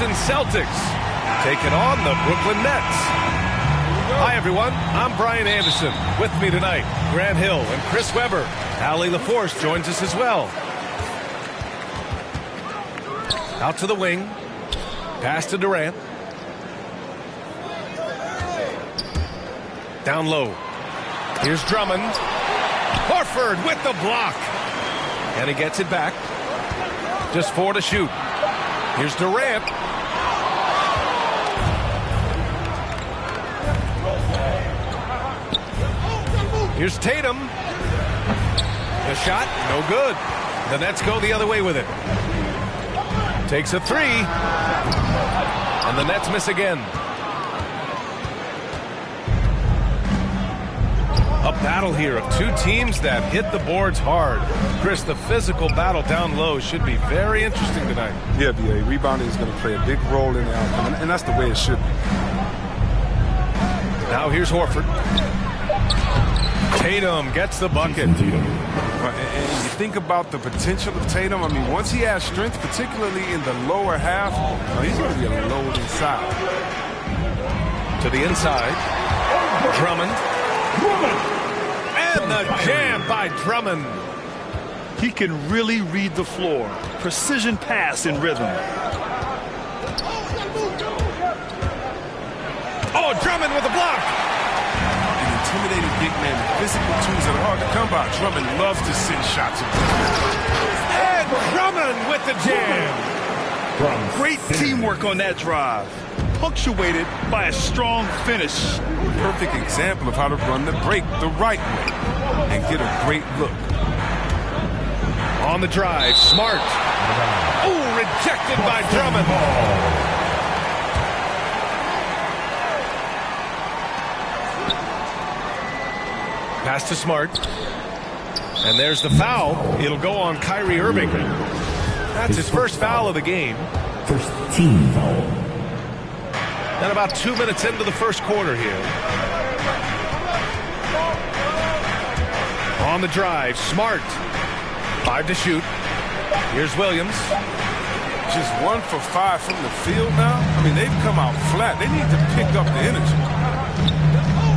Boston Celtics taking on the Brooklyn Nets. Hi, everyone. I'm Brian Anderson. With me tonight, Grant Hill and Chris Webber. Allie LaForce joins us as well. Out to the wing. Pass to Durant. Down low. Here's Drummond. Horford with the block. And he gets it back. Just 4 to shoot. Here's Durant. Here's Tatum. The shot, no good. The Nets go the other way with it. Takes a 3. And the Nets miss again. A battle here of two teams that hit the boards hard. Chris, the physical battle down low should be very interesting tonight. Yeah, B.A. Rebounding is going to play a big role in the outcome, and that's the way it should be. Now here's Horford. Tatum gets the bucket. And you think about the potential of Tatum. I mean, once he has strength, particularly in the lower half, he's going to be a load inside. To the inside. Drummond. And the jam by Drummond. He can really read the floor. Precision pass in rhythm. Oh, Drummond with a block. An intimidating big man with physical tools that are hard to come by. Drummond loves to send shots. And Drummond with the jam. Great teamwork on that drive. Punctuated by a strong finish. Perfect example of how to run the break the right way and get a great look. On the drive, Smart. Oh, rejected by Drummond. Pass to Smart. And there's the foul. It'll go on Kyrie Irving. That's his first foul of the game. First team foul. And about 2 minutes into the first quarter here. On the drive, Smart. 5 to shoot. Here's Williams. Just 1 for 5 from the field now. I mean, they've come out flat. They need to pick up the energy.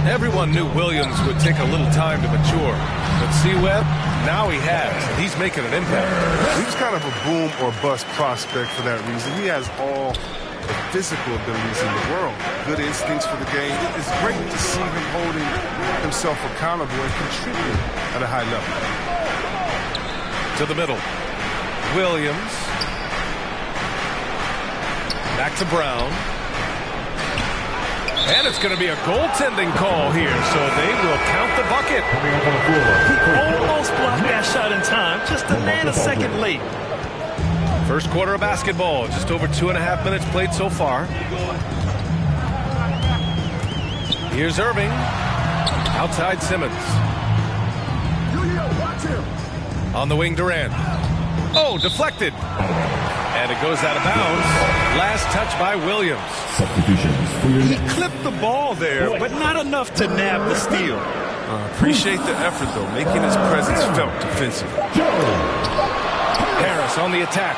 Everyone knew Williams would take a little time to mature. But see, Webb, now he has. He's making an impact. He was kind of a boom or bust prospect for that reason. He has all the physical abilities in the world, good instincts for the game. It's great to see him holding himself accountable and contributing at a high level. To the middle. Williams. Back to Brown. And it's going to be a goaltending call here, so they will count the bucket. He almost blocked that shot in time, just a nanosecond late. First quarter of basketball, just over 2.5 minutes played so far. Here's Irving. Outside Simmons. On the wing, Durant. Oh, deflected. And it goes out of bounds. Last touch by Williams. He clipped the ball there, but not enough to nab the steal. Appreciate the effort, though, making his presence felt defensively. Harris on the attack.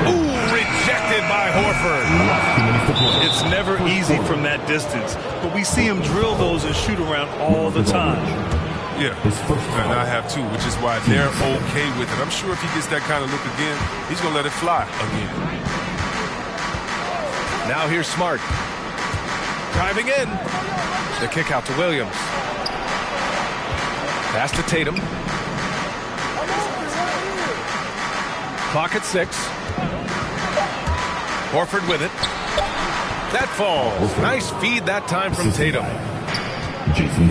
Ooh, rejected by Horford. It's never easy from that distance, but we see him drill those and shoot around all the time. Yeah, and I have too, which is why they're okay with it. I'm sure if he gets that kind of look again, he's going to let it fly again. Now here's Smart. Driving in. The kick out to Williams. Pass to Tatum. Clock at 6. Horford with it. That falls. Nice feed that time from Tatum.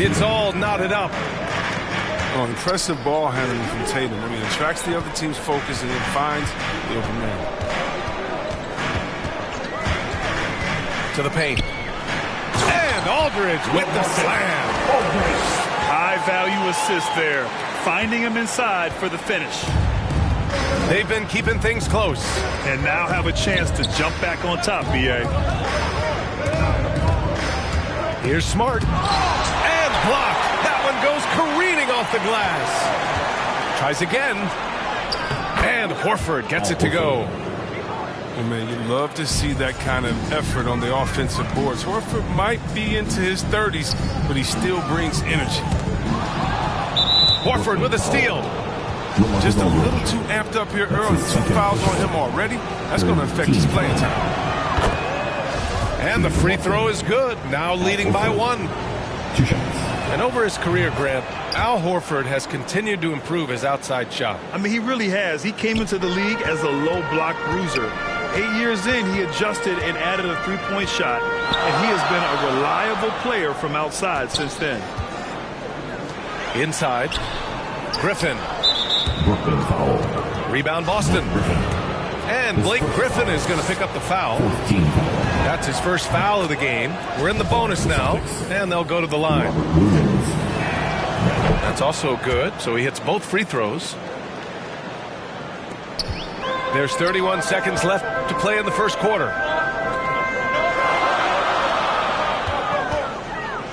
It's all knotted up. Oh, impressive ball handling from Tatum. I mean, attracts the other team's focus and then finds the open man. To the paint. And Aldridge with the slam. High value assist there. Finding him inside for the finish. They've been keeping things close. And now have a chance to jump back on top, B.A. Here's Smart. And blocked. That one goes careening off the glass. Tries again. And Horford gets it to go. Man, you love to see that kind of effort on the offensive boards. Horford might be into his 30s, but he still brings energy. Horford with a steal. Just a little too amped up here early. 2 fouls on him already. That's going to affect his playing time. And the free throw is good. Now leading by 1. 2 shots. And over his career, Grant, Al Horford has continued to improve his outside shot. I mean, he really has. He came into the league as a low block bruiser. 8 years in, he adjusted and added a three-point shot, and he has been a reliable player from outside since then. Inside, Griffin. Brooklyn foul. Rebound Boston. And Blake Griffin is going to pick up the foul. 14 foul. That's his first foul of the game. We're in the bonus now, and they'll go to the line. That's also good, so he hits both free throws. There's 31 seconds left to play in the first quarter.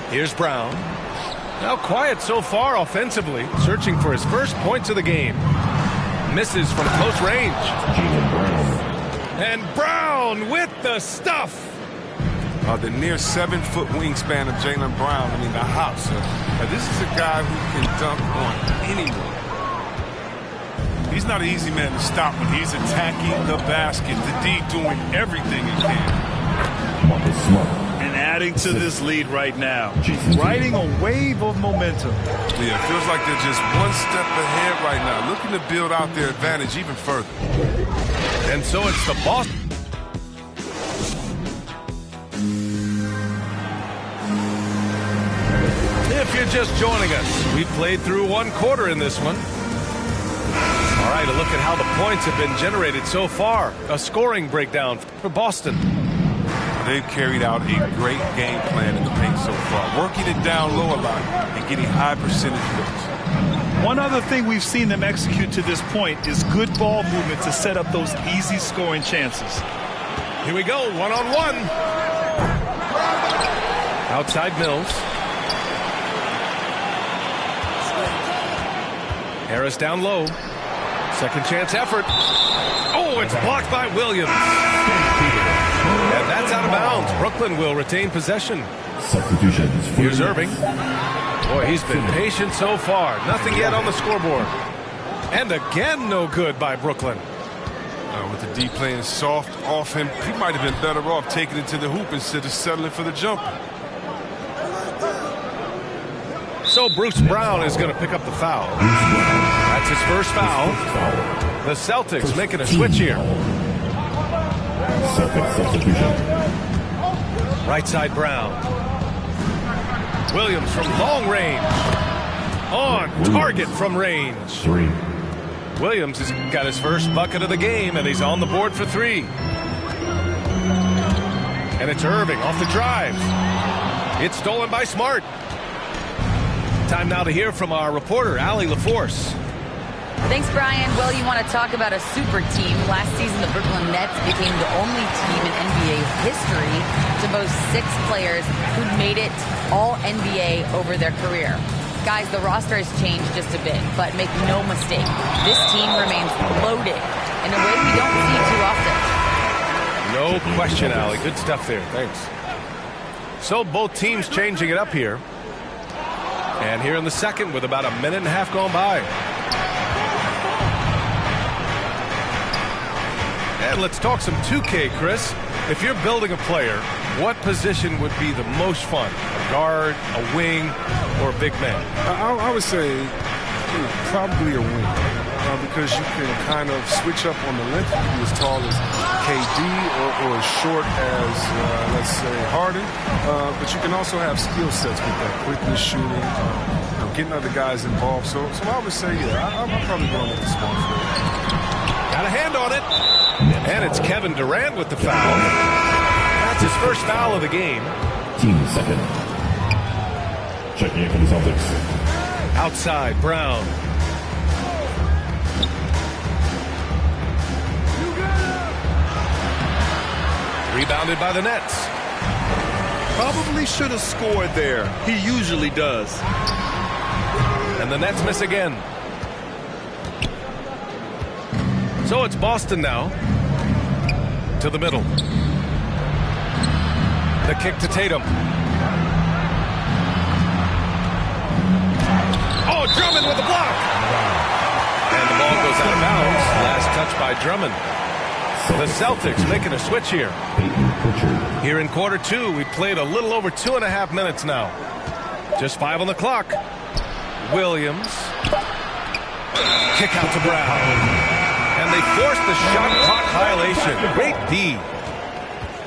Here's Brown. Now quiet so far offensively, searching for his first points of the game. Misses from close range. And Brown with the stuff. The near 7-foot wingspan of Jaylen Brown. I mean, the hops. This is a guy who can dunk on anyone. He's not an easy man to stop when he's attacking the basket. The D doing everything he can. And adding to this lead right now. Riding a wave of momentum. Yeah, it feels like they're just one step ahead right now, looking to build out their advantage even further. And so it's the Boston. If you're just joining us, we've played through 1 quarter in this one. All right, a look at how the points have been generated so far. A scoring breakdown for Boston. They've carried out a great game plan in the paint so far, working it down low a lot and getting high percentage looks. One other thing we've seen them execute to this point is good ball movement to set up those easy scoring chances. Here we go, 1-on-1. Outside Mills. Harris down low. Second chance effort. Oh, it's blocked by Williams. And that's out of bounds. Brooklyn will retain possession. Substitutions. Here's Irving. Boy, he's been patient so far. Nothing yet on the scoreboard. And again, no good by Brooklyn. With the D playing soft off him, he might have been better off taking it to the hoop instead of settling for the jumper. So Bruce Brown is going to pick up the foul. That's his first foul. The Celtics making a switch here. Right side Brown. Williams from long range. On target from range. 3. Williams has got his first bucket of the game, and he's on the board for 3. And it's Irving off the drive. It's stolen by Smart. Time now to hear from our reporter, Allie LaForce. Thanks, Brian. Well, you want to talk about a super team. Last season, the Brooklyn Nets became the only team in NBA history to boast 6 players who'd made it all NBA over their career. Guys, the roster has changed just a bit, but make no mistake, this team remains loaded in a way we don't see too often. No question, Allie. Good stuff there. Thanks. So both teams changing it up here. And here in the second with about a minute and a half gone by. And let's talk some 2K, Chris. If you're building a player, what position would be the most fun? A guard, a wing, or a big man? I would say probably a wing. Because you can kind of switch up on the length. You can be as tall as KD or as short as, let's say, Harden. But you can also have skill sets with that. Quickness, shooting, getting other guys involved. So I would say, yeah, I'm probably going with the small forward. Got a hand on it. And it's Kevin Durant with the foul. That's his first foul of the game. Team second. Checking in for the Celtics. Outside, Brown. Rebounded by the Nets. Probably should have scored there. He usually does. And the Nets miss again. So it's Boston now. To the middle. The kick to Tatum. Oh, Drummond with the block. And the ball goes out of bounds. Last touch by Drummond. The Celtics making a switch here. Here in quarter two, we played a little over 2.5 minutes now. Just 5 on the clock. Williams. Kick out to Brown. And they forced the shot clock violation. Great D.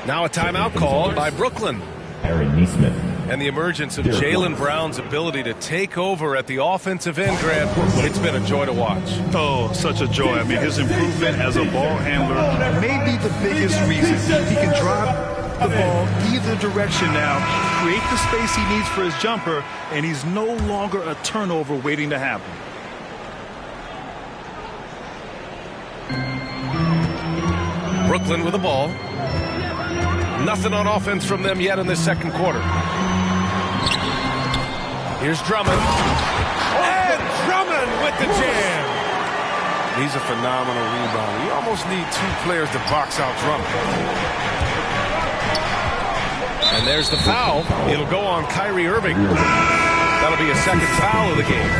Now a timeout called by Brooklyn. Aaron Neesmith. And the emergence of Jaylen Brown's ability to take over at the offensive end, Grant, it's been a joy to watch. Oh, such a joy. I mean, his improvement as a ball handler may be the biggest reason. He can drive the ball either direction now, create the space he needs for his jumper, and he's no longer a turnover waiting to happen. Brooklyn with the ball. Nothing on offense from them yet in this second quarter. Here's Drummond. And Drummond with the jam. He's a phenomenal rebounder. You almost need 2 players to box out Drummond. And there's the foul. It'll go on Kyrie Irving. That'll be a second foul of the game.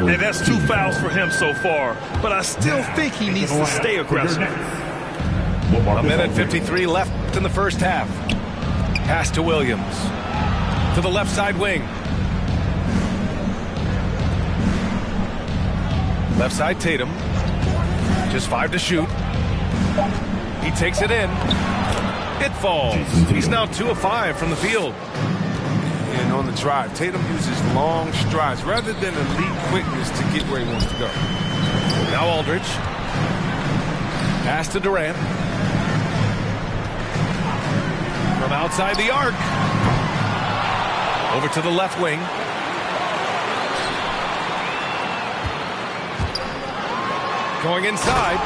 And that's 2 fouls for him so far. But I still think he needs to stay aggressive. A minute 53 left in the first half. Pass to Williams. To the left side wing. Left side Tatum. Just 5 to shoot. He takes it in. It falls. He's now 2 of 5 from the field. And on the drive, Tatum uses long strides rather than elite quickness to get where he wants to go. Now Aldridge. Pass to Durant. From outside the arc. Over to the left wing. Going inside.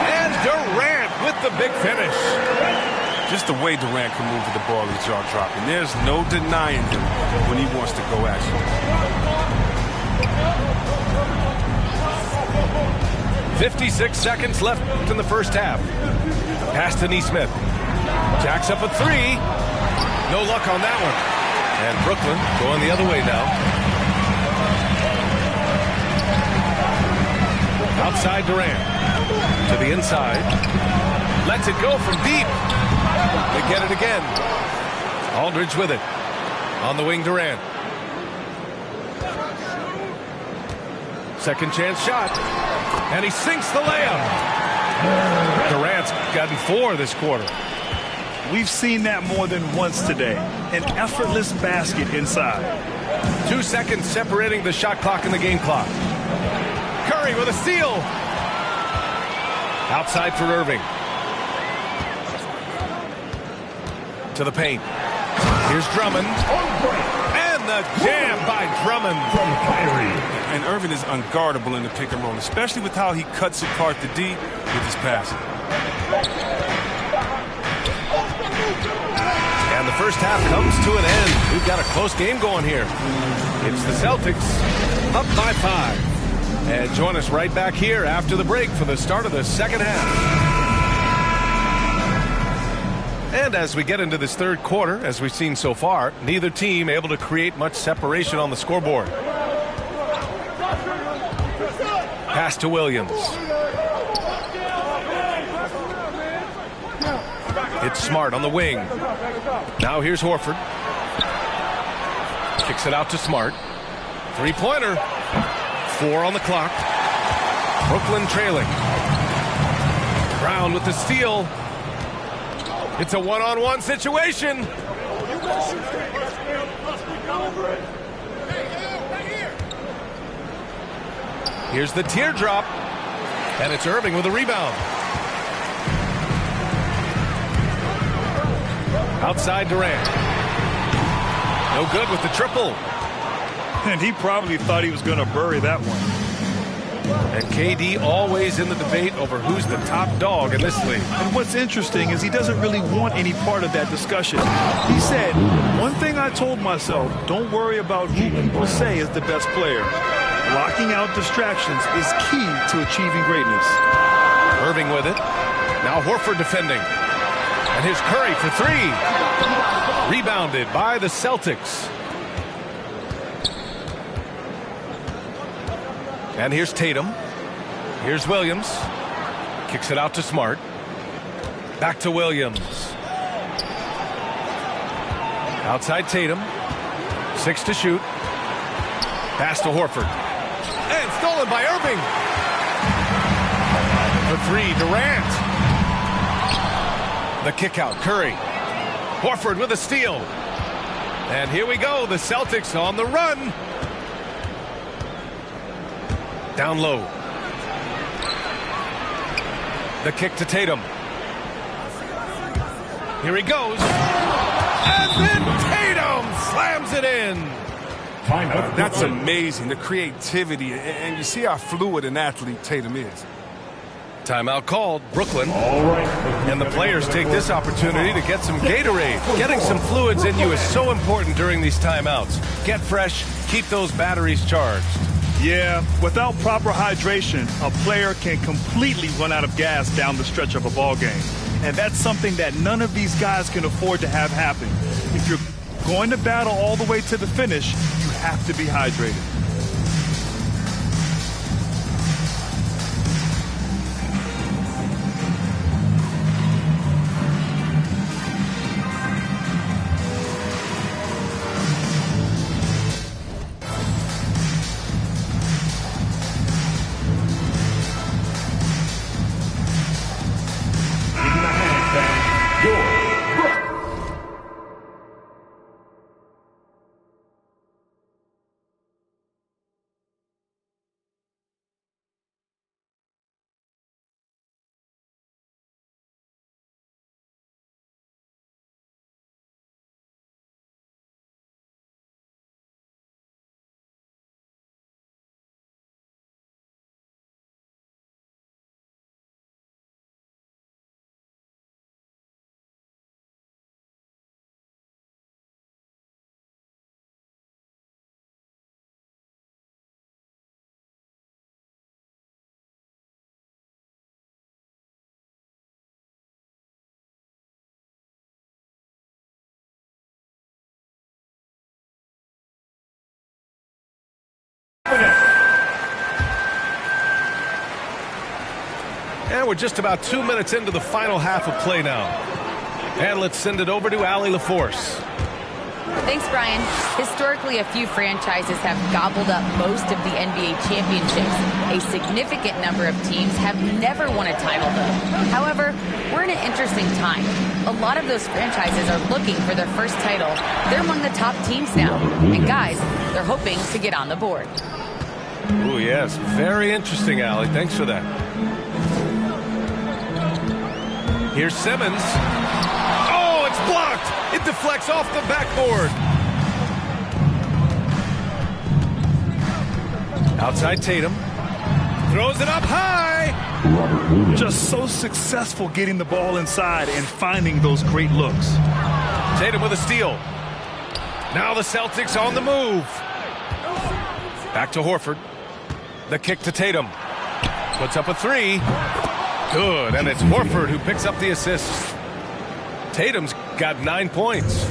And Durant with the big finish. Just the way Durant can move with the ball is jaw-dropping. There's no denying him when he wants to go at you. 56 seconds left in the first half. Pass to Neesmith. Jacks up a 3. No luck on that one. And Brooklyn going the other way now. Outside Durant. To the inside. Lets it go from deep. They get it again. Aldridge with it. On the wing, Durant. Second chance shot. And he sinks the layup. Durant's gotten 4 this quarter. We've seen that more than once today. An effortless basket inside. 2 seconds separating the shot clock and the game clock. Curry with a steal. Outside for Irving. To the paint. Here's Drummond. And the jam by Drummond. From Kyrie. And Irving is unguardable in the pick and roll, especially with how he cuts apart the D with his passing. And the first half comes to an end. We've got a close game going here. It's the Celtics up by 5. And join us right back here after the break for the start of the second half. And as we get into this third quarter, as we've seen so far, neither team able to create much separation on the scoreboard. Pass to Williams. It's Smart on the wing. Now here's Horford. Kicks it out to Smart. 3-pointer. 4 on the clock. Brooklyn trailing. Brown with the steal. It's a one-on-one situation. Here's the teardrop. And it's Irving with a rebound. Outside Durant. No good with the triple. And he probably thought he was going to bury that one. And KD always in the debate over who's the top dog in this league. And what's interesting is he doesn't really want any part of that discussion. He said, one thing I told myself, don't worry about who people say is the best player. Blocking out distractions is key to achieving greatness. Irving with it. Now Horford defending. And here's Curry for three. Rebounded by the Celtics. And here's Tatum. Here's Williams. Kicks it out to Smart. Back to Williams. Outside Tatum. 6 to shoot. Pass to Horford. And stolen by Irving. The three, Durant. The kick out, Curry. Horford with a steal. And here we go, the Celtics on the run. Down low. The kick to Tatum. Here he goes. And then Tatum slams it in. That's amazing, the creativity, and you see how fluid an athlete Tatum is. Timeout called, Brooklyn. And the players take this opportunity to get some Gatorade. Getting some fluids in you is so important during these timeouts. Get fresh, keep those batteries charged. Yeah, without proper hydration, a player can completely run out of gas down the stretch of a ball game. And that's something that none of these guys can afford to have happen. If you're going to battle all the way to the finish, you have to be hydrated. And we're just about 2 minutes into the final half of play now. And let's send it over to Allie LaForce. Thanks, Brian. Historically, a few franchises have gobbled up most of the NBA championships. A significant number of teams have never won a title, though. However, we're in an interesting time. A lot of those franchises are looking for their first title. They're among the top teams now. And guys, they're hoping to get on the board. Oh, yes. Very interesting, Allie. Thanks for that. Here's Simmons. Oh, it's blocked. It deflects off the backboard. Outside Tatum. Throws it up high. Just so successful getting the ball inside and finding those great looks. Tatum with a steal. Now the Celtics on the move. Back to Horford. The kick to Tatum. Puts up a three. Good, and it's Horford who picks up the assist. Tatum's got 9 points.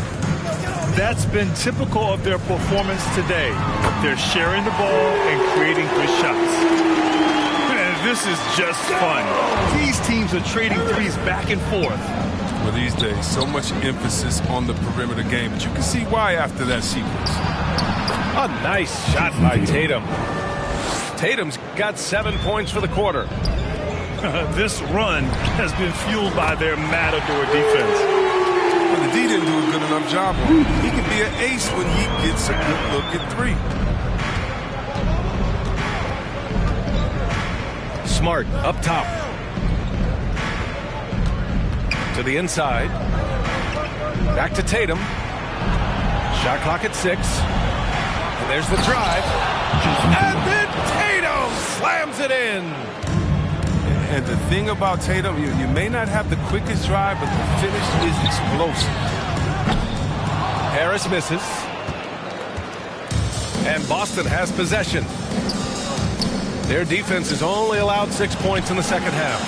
That's been typical of their performance today. They're sharing the ball and creating good shots. And this is just fun. These teams are trading threes back and forth. Well, these days, so much emphasis on the perimeter game, but you can see why after that sequence. A nice shot by Tatum. Tatum's got 7 points for the quarter. This run has been fueled by their matador defense. Well, the D didn't do a good enough job on him. He can be an ace when he gets a good look at three. Smart up top. To the inside. Back to Tatum. Shot clock at 6. And there's the drive. And then Tatum slams it in. And the thing about Tatum, you may not have the quickest drive, but the finish is explosive. Harris misses. And Boston has possession. Their defense has only allowed 6 points in the second half.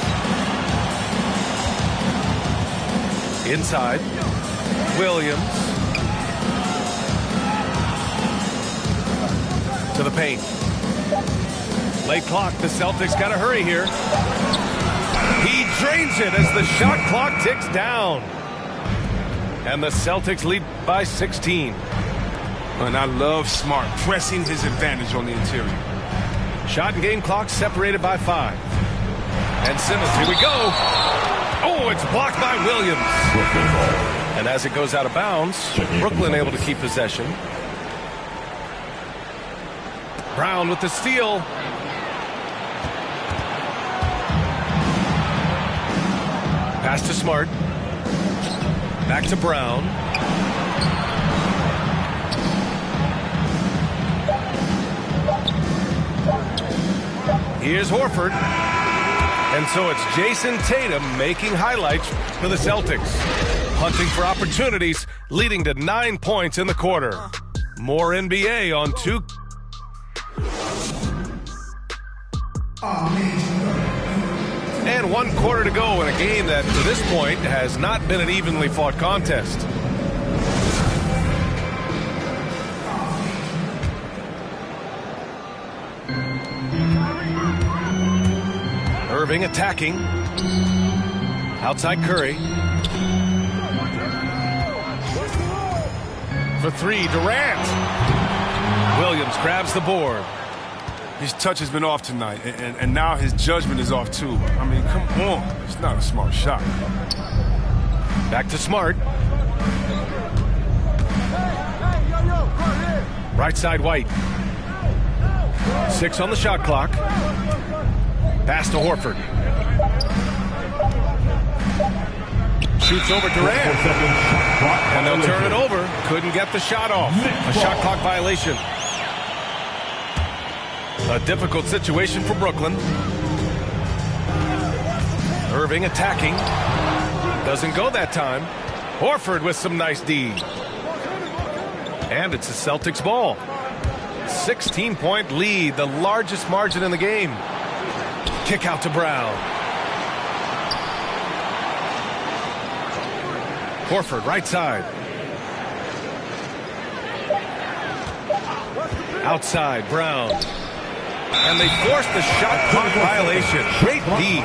Inside. Williams. To the paint. Late clock. The Celtics got to hurry here. He drains it as the shot clock ticks down. And the Celtics lead by 16. And I love Smart pressing his advantage on the interior. Shot and game clock separated by 5. And Simmons, here we go. Oh, it's blocked by Williams. And as it goes out of bounds, Brooklyn able to keep possession. Brown with the steal. Pass to Smart. Back to Brown. Here's Horford. And so it's Jason Tatum making highlights for the Celtics. Hunting for opportunities, leading to 9 points in the quarter. More NBA on 2. And 1 quarter to go in a game that, to this point, has not been an evenly fought contest. Irving attacking. Outside Curry. For 3, Durant. Williams grabs the board. His touch has been off tonight, and now his judgment is off too. I mean, come on. It's not a smart shot. Back to Smart. Right side White. 6 on the shot clock. Pass to Horford. Shoots over Durant. And they'll turn it over. Couldn't get the shot off. A shot clock violation. A difficult situation for Brooklyn. Irving attacking. Doesn't go that time. Horford with some nice D. And it's the Celtics ball. 16-point lead, the largest margin in the game. Kick out to Brown. Horford, right side. Outside, Brown. And they forced the shot clock violation. Great D.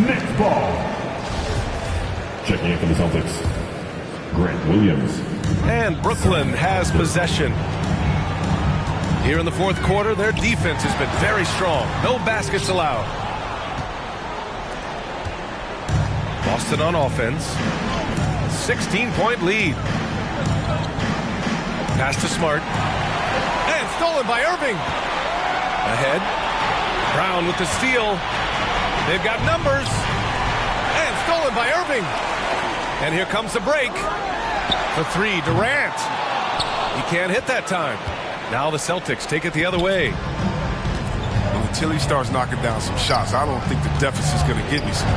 Next ball. Checking in for the Celtics, Grant Williams. And Brooklyn has possession. Here in the 4th quarter, their defense has been very strong. No baskets allowed. Boston on offense. 16-point lead. Pass to Smart. And stolen by Irving. Ahead. Brown with the steal. They've got numbers. And stolen by Irving. And here comes the break. For 3, Durant. He can't hit that time. Now the Celtics take it the other way. Until he starts knocking down some shots, I don't think the deficit's going to get me some.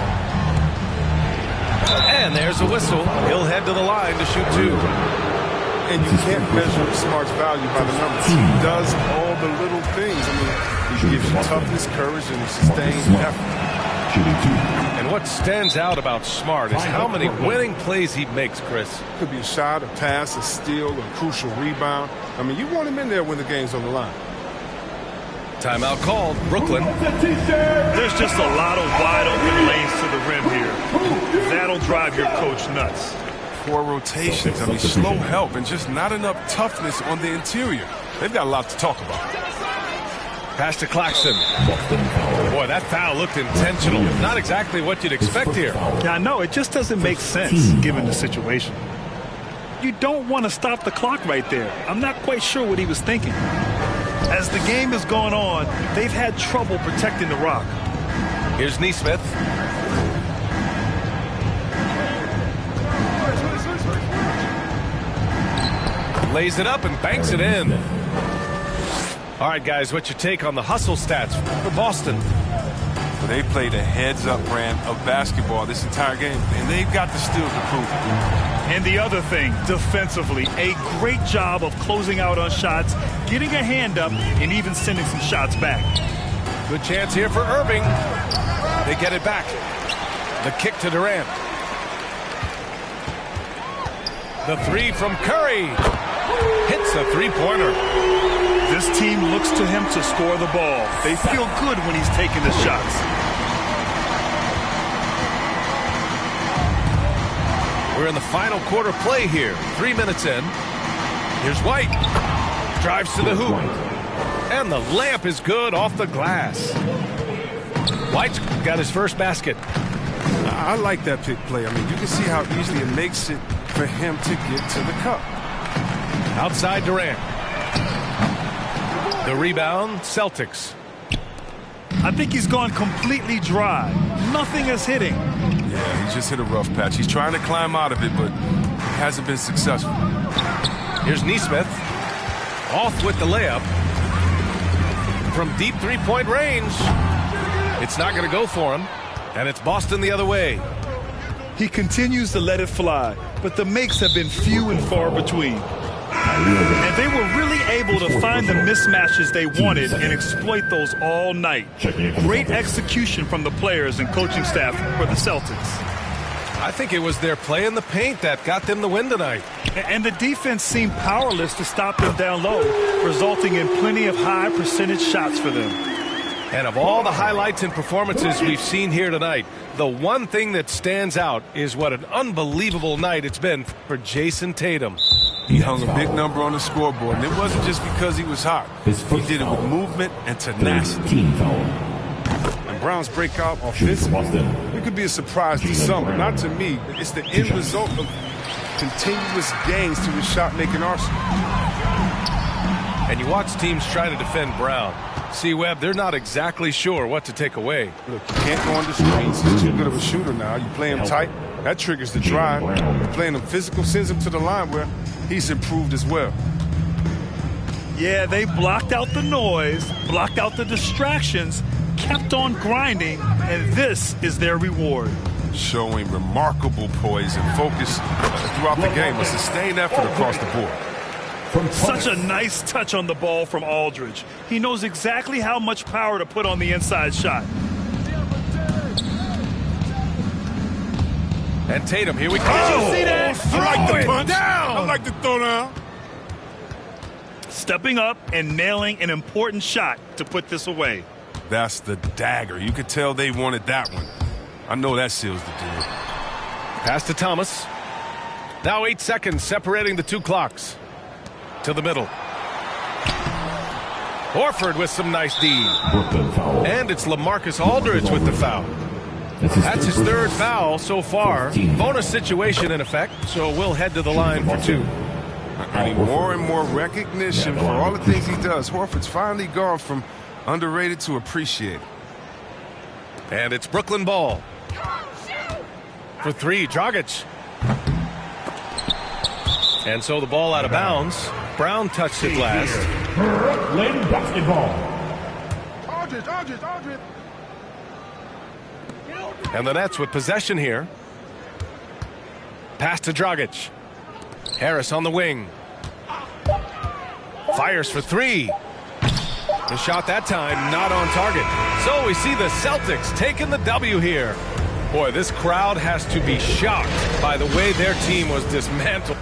And there's a whistle. He'll head to the line to shoot 2. And you can't measure Smart's value by the numbers. He does all the little things. I mean, he gives you toughness, courage, and sustained effort. And what stands out about Smart is how many winning plays he makes, Chris. Could be a shot, a pass, a steal, a crucial rebound. I mean, you want him in there when the game's on the line. Timeout called. Brooklyn. There's just a lot of wide open lanes to the rim here. That'll drive your coach nuts. Poor rotations. I mean, slow help and just not enough toughness on the interior. They've got a lot to talk about. Pass to Claxton. Boy, that foul looked intentional. Not exactly what you'd expect here. Yeah, I know. It just doesn't make sense given the situation. You don't want to stop the clock right there. I'm not quite sure what he was thinking. As the game has gone on, they've had trouble protecting the rock. Here's Nesmith. Lays it up and banks it in. All right, guys, what's your take on the hustle stats for Boston? Well, they played a heads-up brand of basketball this entire game, and they've got the steals to prove it. And the other thing, defensively, a great job of closing out on shots, getting a hand up, and even sending some shots back. Good chance here for Irving. They get it back. The kick to Durant. The three from Curry. Hits a three-pointer. This team looks to him to score the ball. They feel good when he's taking the shots. We're in the final quarter play here. 3 minutes in. Here's White. Drives to the hoop. And the layup is good off the glass. White's got his first basket. I like that pick play. I mean, you can see how easily it makes it for him to get to the cup. Outside Durant. The rebound, Celtics. I think he's gone completely dry. Nothing is hitting. Yeah, he just hit a rough patch. He's trying to climb out of it, but hasn't been successful. Here's Nesmith. Off with the layup. From deep three-point range. It's not going to go for him. And it's Boston the other way. He continues to let it fly, but the makes have been few and far between. And they were really able to find the mismatches they wanted and exploit those all night. Great execution from the players and coaching staff for the Celtics. I think it was their play in the paint that got them the win tonight. And the defense seemed powerless to stop them down low, resulting in plenty of high percentage shots for them. And of all the highlights and performances we've seen here tonight, the one thing that stands out is what an unbelievable night it's been for Jason Tatum. He hung a big number on the scoreboard, and it wasn't just because he was hot. He did it with movement and tenacity. And Brown's breakout offensively, it could be a surprise to some, not to me. It's the end result of continuous gains to his shot-making arsenal. And you watch teams try to defend Brown. See, Webb, they're not exactly sure what to take away. Look, you can't go on the screens. He's too good of a shooter now. You play him tight, that triggers the drive. Playing him physical sends him to the line where he's improved as well. Yeah, they blocked out the noise, blocked out the distractions, kept on grinding, and this is their reward. Showing remarkable poise and focus throughout the game. A sustained effort across the board. Such a nice touch on the ball from Aldridge. He knows exactly how much power to put on the inside shot. And Tatum, here we go. Did you see that? I like the punch. Down. I like the throw down. Stepping up and nailing an important shot to put this away. That's the dagger. You could tell they wanted that one. I know that seals the deal. Pass to Thomas. Now 8 seconds separating the two clocks. To the middle. Horford with some nice D. And it's LaMarcus Aldridge with the foul. That's his third foul so far. Bonus situation in effect, so we'll head to the line for two. Earning more and more recognition for all the things he does. Horford's finally gone from underrated to appreciated. And it's Brooklyn ball. For three, Dragic. And so the ball out of bounds. Brown touched it last. Brooklyn basketball. Aldridge. And the Nets with possession here. Pass to Dragic. Harris on the wing. Fires for three. The shot that time not on target. So we see the Celtics taking the W here. Boy, this crowd has to be shocked by the way their team was dismantled.